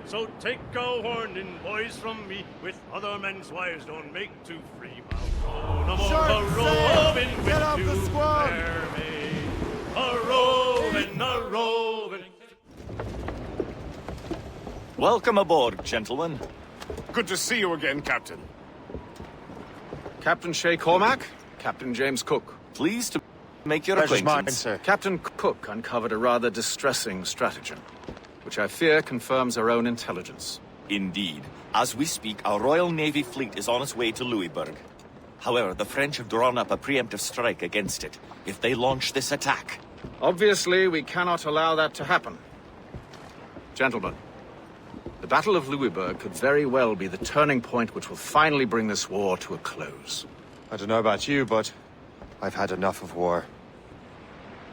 So take a warning, boys, from me. With other men's wives, don't make too free. No more Short a sail! roving Get with off the you, squad! fair maid. A roving, a roving. Welcome aboard, gentlemen. Good to see you again, Captain. Captain Shay Cormac, Captain James Cook. Pleased to make your Pleasure's mine, acquaintance. sir. Captain Cook uncovered a rather distressing stratagem, which I fear confirms our own intelligence. Indeed. As we speak, our Royal Navy fleet is on its way to Louisburg. However, the French have drawn up a preemptive strike against it. If they launch this attack... Obviously, we cannot allow that to happen. Gentlemen, the Battle of Louisburg could very well be the turning point which will finally bring this war to a close. I don't know about you, but I've had enough of war.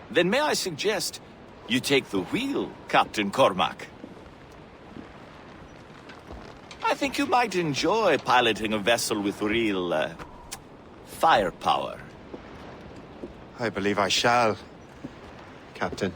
Then may I suggest you take the wheel, Captain Cormac? I think you might enjoy piloting a vessel with real, firepower. I believe I shall, Captain.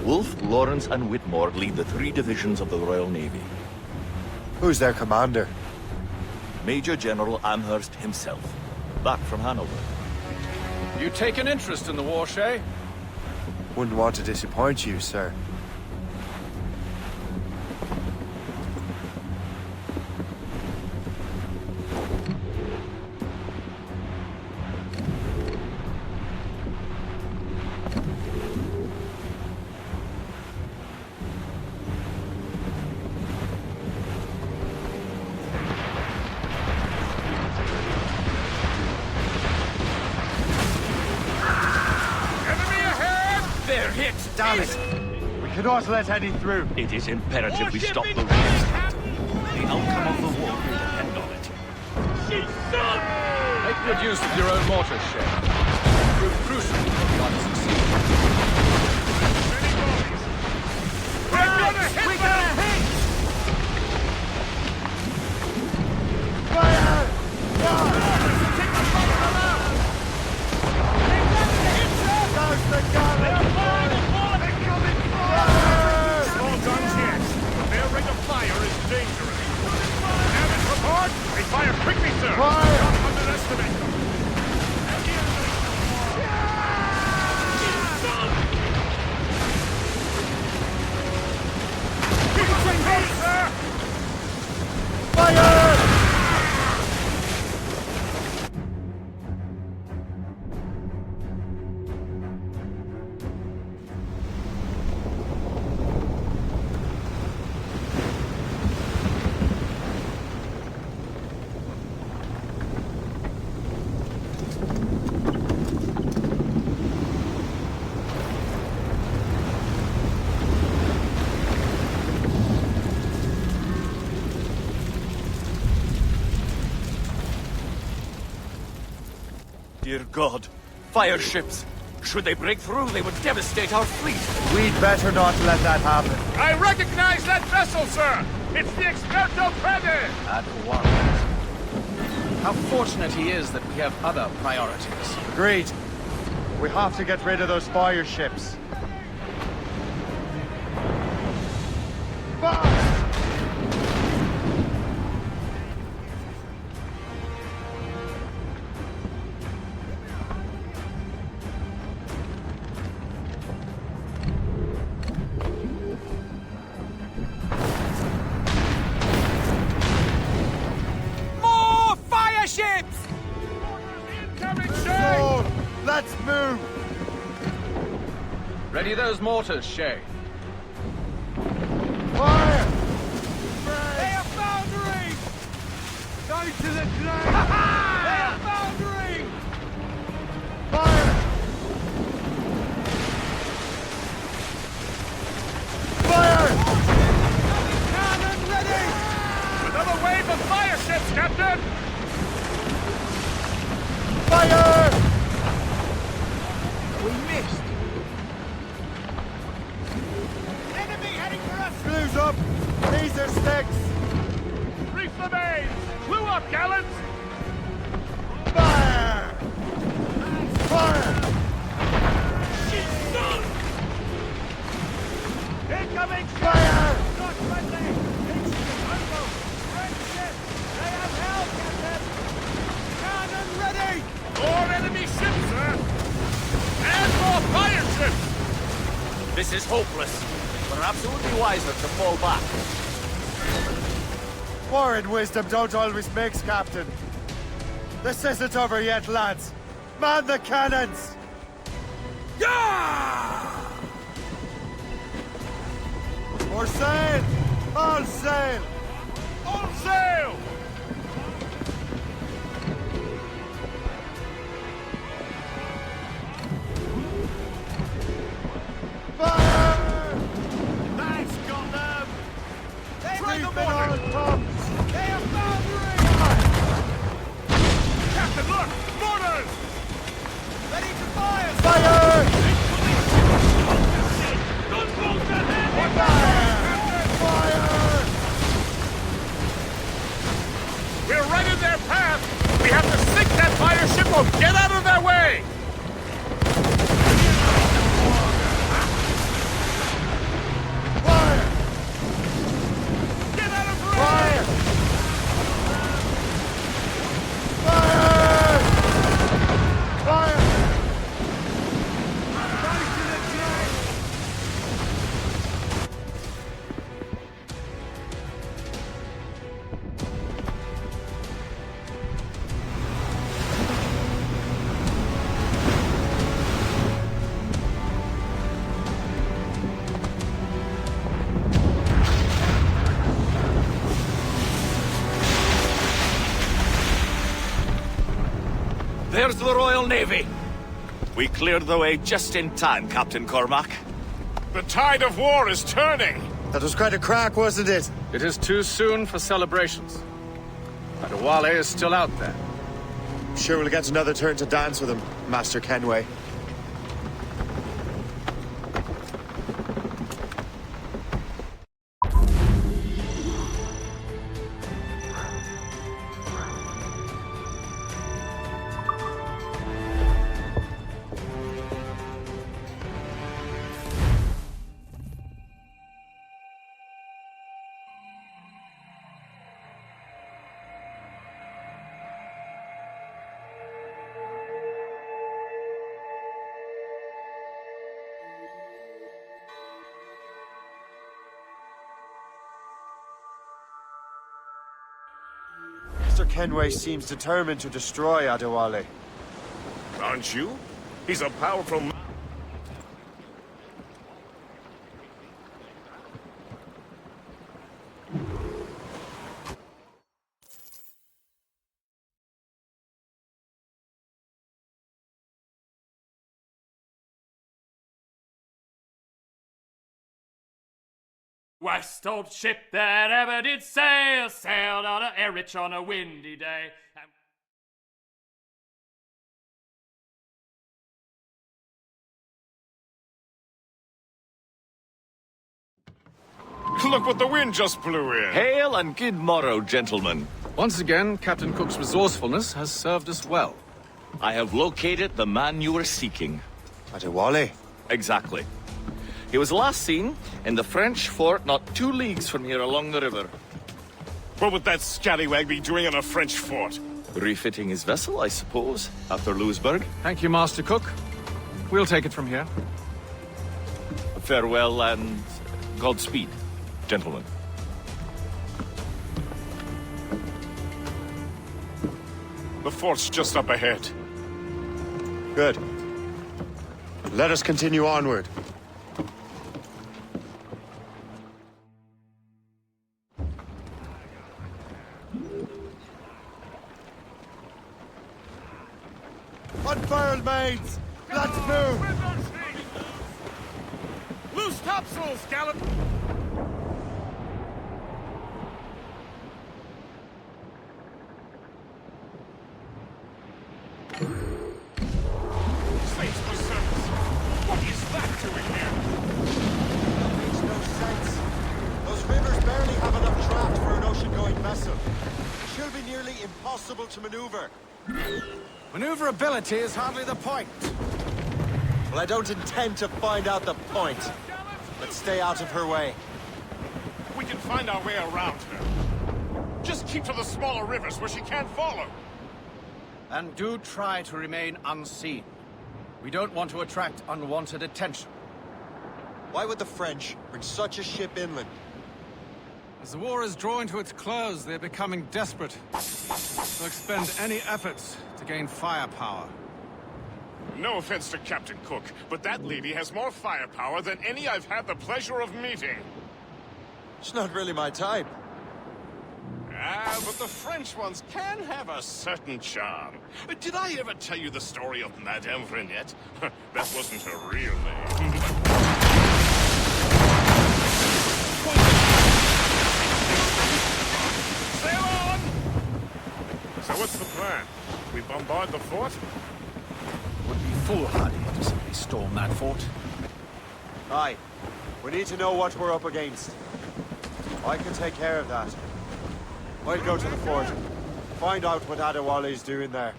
Wolfe, Lawrence, and Whitmore lead the 3 divisions of the Royal Navy. Who's their commander? Major General Amherst himself, back from Hanover. You take an interest in the war, Shay? Wouldn't want to disappoint you, sir. They're hit! Damn it! We cannot let any through. It is imperative we stop the rest. The outcome of the war will depend on it. Make good use of your own mortars, Shay. Prove crucial if you want to succeed. We're gonna hit! Fire! Down the gun! Small guns, yes, but their rate of fire is dangerous. Damage report! They fire quickly, sir! Fire! Don't underestimate them! Sir! Fire! Dear God, fire ships! Should they break through, they would devastate our fleet! We'd better not let that happen. I recognize that vessel, sir! It's the Experto Prede! At once. How fortunate he is that we have other priorities. Agreed. We have to get rid of those fire ships. Let's move! Ready those mortars, Shay. Fire! They are foundering! Go to the ground! They are foundering! Fire! Fire! Cannon ready! Another wave of fire ships, Captain! Fire! We missed! Enemy heading for us! Blues up! Laser sticks! Reef the mains! Blew up, gallants! Fire! Fire! Incoming! Fire! Not friendly! It's Uncle! Red ship! They have hell, Captain! Cannon ready! More enemy ships, sir! And more fire ships! This is hopeless. Perhaps it would be wiser to fall back. War and wisdom don't always mix, Captain. This isn't over yet, lads. Man the cannons! For sail! All sail! All sail! Fire! Nice, got them! They bring the Reef it on mortars! top! They are foundering! Captain, look! Mortars! Ready to fire! Fire! Gunboats ahead! Fire! Fire! We're right in their path! We have to sink that fire ship or get out of their way! Fire! Get out of range! Fire! Fire! Fire! There's the Royal Navy. We cleared the way just in time, Captain Cormac. The tide of war is turning. That was quite a crack, wasn't it? It is too soon for celebrations. Adewale is still out there. Sure we'll get another turn to dance with him, Master Kenway. Mr. Kenway seems determined to destroy Adewale. Aren't you? He's a powerful man. West old ship that ever did sail, sailed out of Erich on a windy day. Look what the wind just blew in. Hail and good morrow, gentlemen. Once again, Captain Cook's resourcefulness has served us well. I have located the man you were seeking. Adewale? Exactly. He was last seen in the French fort not 2 leagues from here along the river. What would that scallywag be doing in a French fort? Refitting his vessel, I suppose, after Louisburg. Thank you, Master Cook. We'll take it from here. Farewell and Godspeed, gentlemen. The fort's just up ahead. Good. Let us continue onward. Unfurled mains! Let's move! Loose topsails, gallant! Saints for service! What is that doing here? That makes no sense. Those rivers barely have enough draft for an ocean-going vessel. It should be nearly impossible to maneuver. Maneuverability is hardly the point. Well, I don't intend to find out the point. Let's stay out of her way. We can find our way around her. Just keep to the smaller rivers where she can't follow. And do try to remain unseen. We don't want to attract unwanted attention. Why would the French bring such a ship inland? As the war is drawing to its close, they're becoming desperate. They'll expend any efforts to gain firepower. No offense to Captain Cook, but that lady has more firepower than any I've had the pleasure of meeting. It's not really my type. Ah, but the French ones can have a certain charm. Did I ever tell you the story of Madame Renette? That wasn't her real name. Sail on! So what's the plan? We bombard the fort? Would be foolhardy to simply storm that fort. Aye. We need to know what we're up against. I can take care of that. I'll go to the fort. Find out what Adewale's doing there.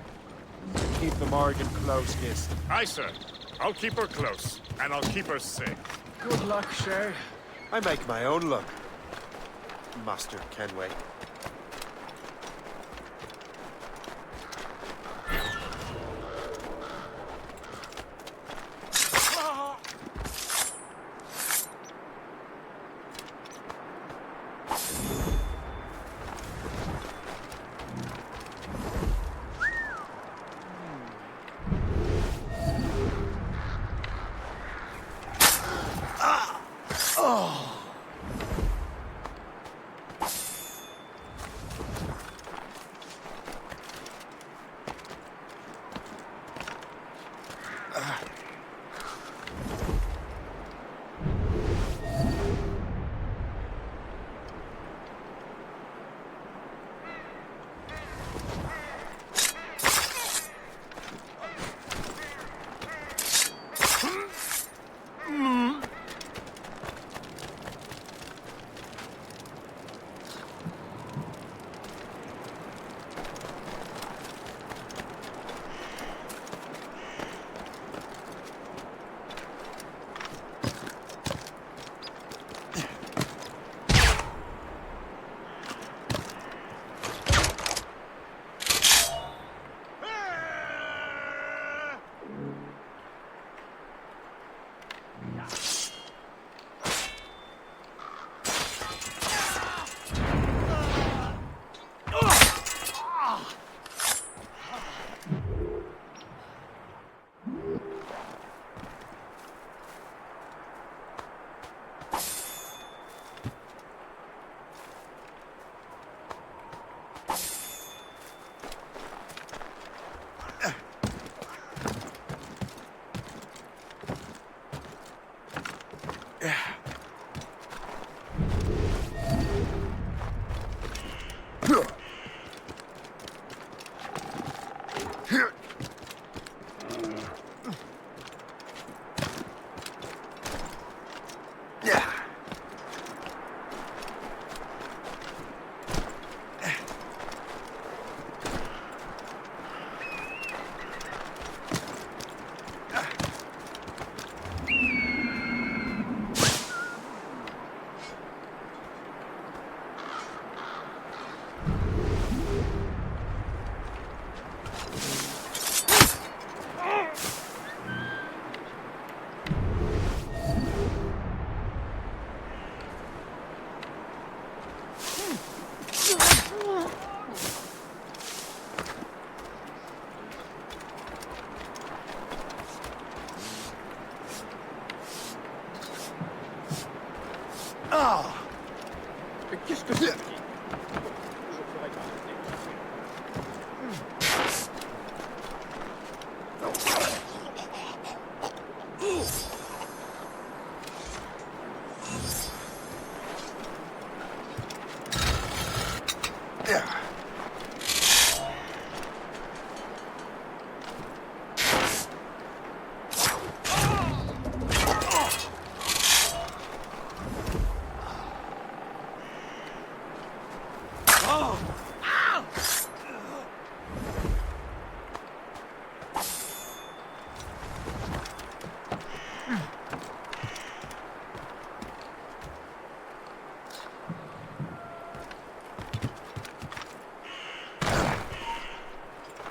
Keep the Morgan close, Gist. Aye, sir. I'll keep her close, and I'll keep her safe. Good luck, Shay. I make my own luck, Master Kenway.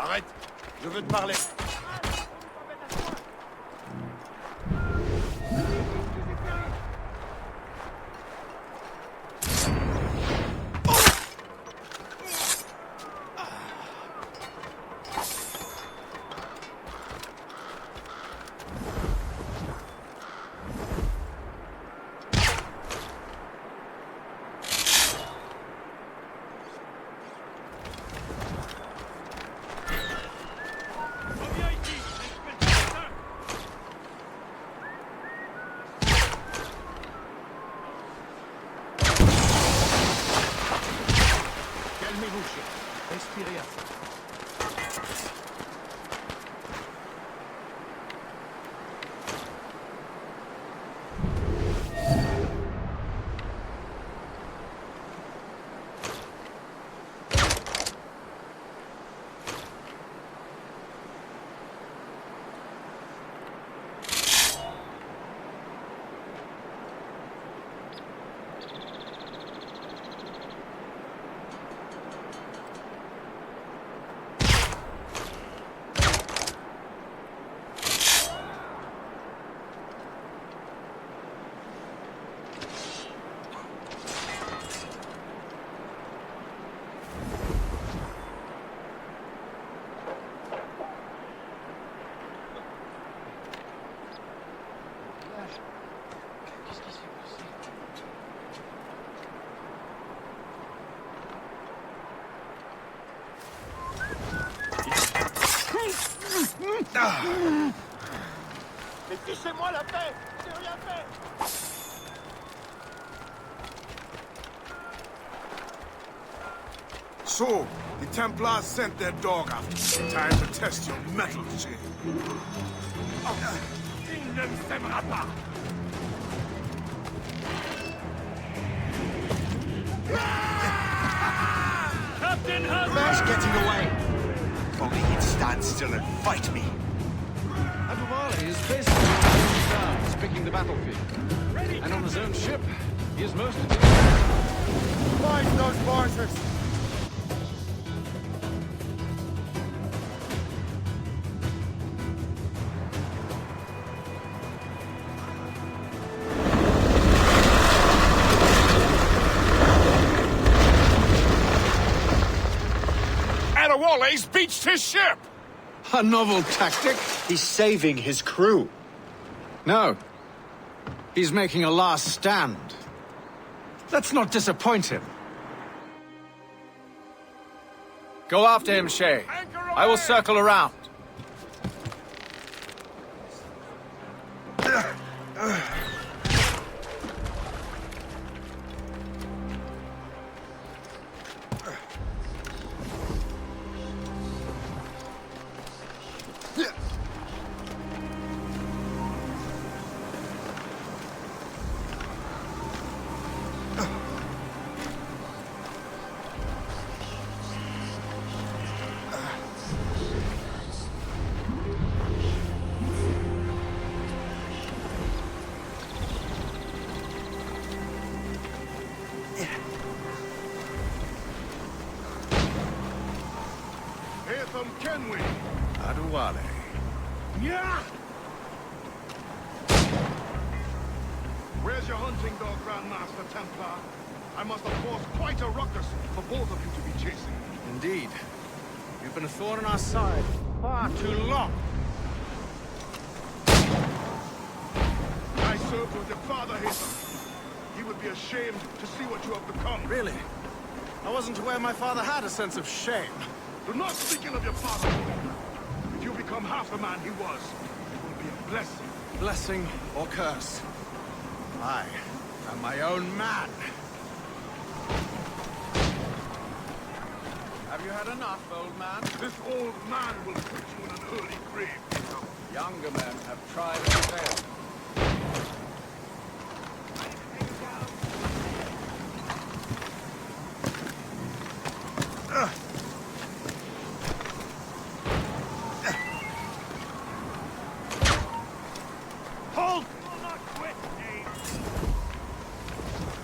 Arrête! Je veux te parler. Calmez-vous, chef. Respirez à fond. Mais fichez-moi la paix! J'ai rien fait! So, the Templars sent their dog after you. Time to test your mettle, Jay. Il ne me sèmera pas! Captain Hunt! Man's getting away! If only he'd stand still and fight me. Adewale is basically on his own ground, picking the battlefield. And on his own ship, he is most of Find those mortars! Adewale's beached his ship! A novel tactic? He's saving his crew. No. He's making a last stand. Let's not disappoint him. Go after him, Shay. I will circle around. Hatham Kenway. Adewale. Yeah! Where's your hunting dog, Grandmaster Templar? I must have caused quite a ruckus for both of you to be chasing. Indeed. You've been a thorn in our side far too long. I served with your father, Hatham. He would be ashamed to see what you have become. Really? I wasn't aware my father had a sense of shame. Do not speak ill of your father. If you become half the man he was, it will be a blessing. Blessing or curse. I am my own man. Have you had enough, old man? This old man will put you in an early grave. Younger men have tried and failed. Hold! You will not quit, Dave!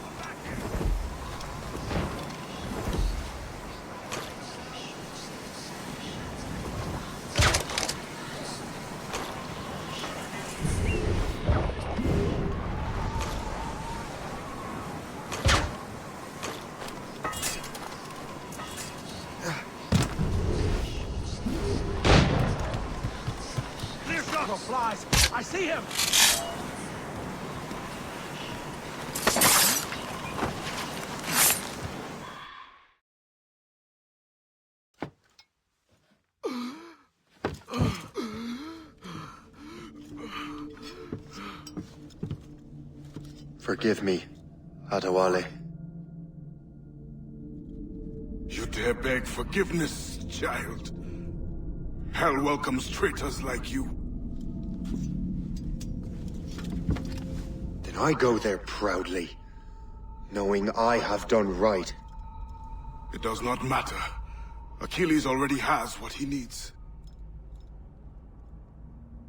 Come back here! supplies. I see him! Forgive me, Adewale. You dare beg forgiveness, child? Hell welcomes traitors like you. Then I go there proudly, knowing I have done right. It does not matter. Achilles already has what he needs.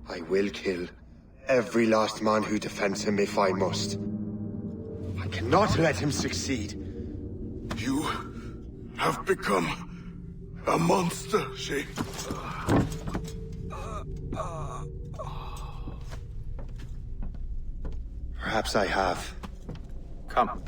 I will kill every last man who defends him if I must. I cannot let him succeed. You have become a monster, Shay. Perhaps I have. Come.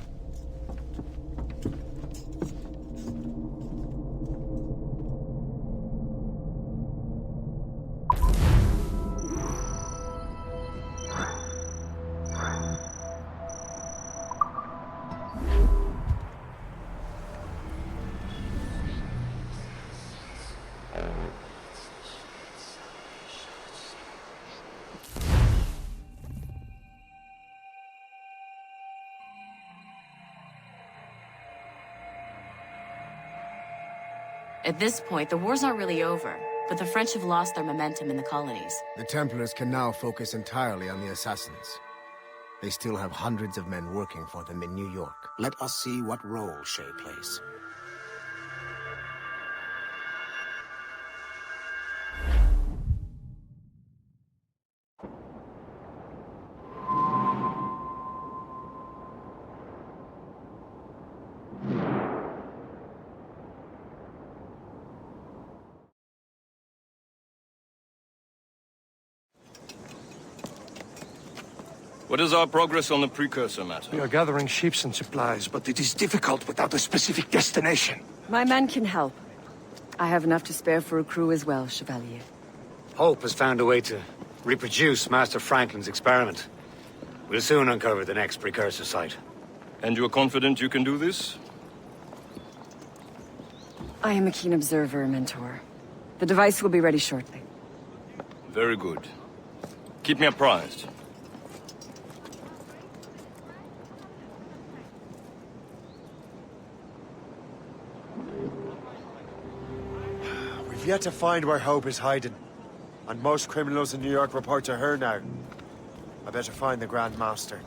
At this point, the war's not really over, but the French have lost their momentum in the colonies. The Templars can now focus entirely on the assassins. They still have hundreds of men working for them in New York. Let us see what role Shay plays. What is our progress on the precursor matter? We are gathering ships and supplies, but it is difficult without a specific destination. My men can help. I have enough to spare for a crew as well, Chevalier. Hope has found a way to reproduce Master Franklin's experiment. We'll soon uncover the next precursor site. And you're confident you can do this? I am a keen observer, Mentor. The device will be ready shortly. Very good. Keep me apprised. We've yet to find where Hope is hiding. And most criminals in New York report to her now. I better find the Grand Master.